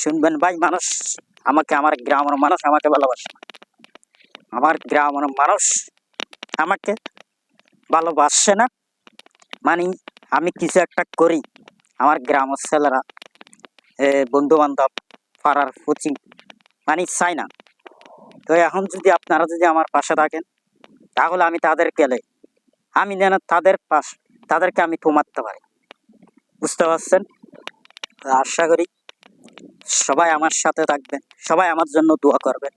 শুনবেন ভাই, মানুষ আমাকে, আমার গ্রামের মানুষ আমাকে ভালোবাসে না। আমার গ্রামের মানুষ আমাকে ভালোবাসে না, মানে আমি কিছু একটা করি, আমার গ্রামের ছেলেরা, বন্ধু বান্ধব, পাড়ার কোচিং মানে চাই না। তো এখন যদি আপনারা যদি আমার পাশে থাকেন, তাহলে আমি আমি যেন তাদেরকে আমি থামাতে পারি। বুঝতে পারছেন? আশা করি সবাই আমার সাথে থাকবেন, সবাই আমার জন্য দোয়া করবেন।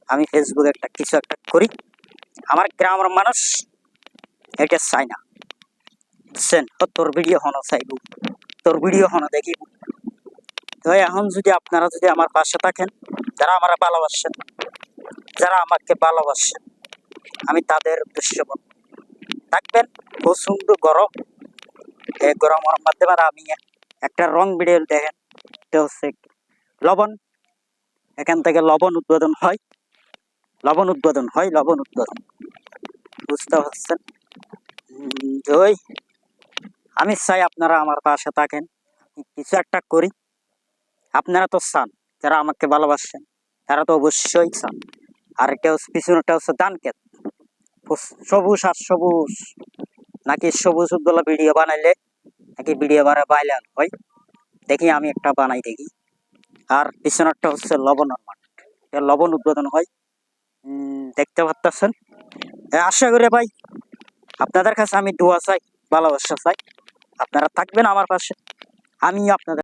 আমি ফেসবুকে কিছু একটা করি, আমার গ্রামের মানুষ এটা চাই না। বুঝছেন? তোর ভিডিও হনো চাইব, তোর ভিডিও হনো দেখিব। তো এখন যদি আপনারা যদি আমার পাশে থাকেন, যারা আমার ভালোবাসেন, যারা আমাকে ভালোবাসেন, আমি তাদের উদ্দেশ্য বলব, থাকবেন। প্রচন্ড গরম, এই গরমের মাধ্যমে আমি একটা রং ভিডিও দেখেন, এটা হচ্ছে লবণ। এখান থেকে লবণ উৎপাদন হয়, লবণ উৎপাদন। বুঝতে পারছেন? ওই আমি চাই আপনারা আমার পাশে থাকেন, কিছু একটা করি। আপনারা তো চান, যারা আমাকে ভালোবাসেন তারা তো অবশ্যই চান। আর এটা হচ্ছে পিছনেটা হচ্ছে ধান ক্ষেত, সবুজ আর সবুজ। নাকি সবুজ উদ্দোলা ভিডিও বানাইলে নাকি ভিডিও ভাইরাল হয়, দেখি আমি একটা বানাই দেখি। আর পিছনেরটা হচ্ছে লবণের মাঠ, লবণ উৎপাদন হয়। দেখতে পাচ্ছেন? আশা করি ভাই আপনাদের কাছে আমি দোয়া চাই, ভালোবাসা চাই, আপনারা থাকবেন আমার পাশে, আমি আপনাদের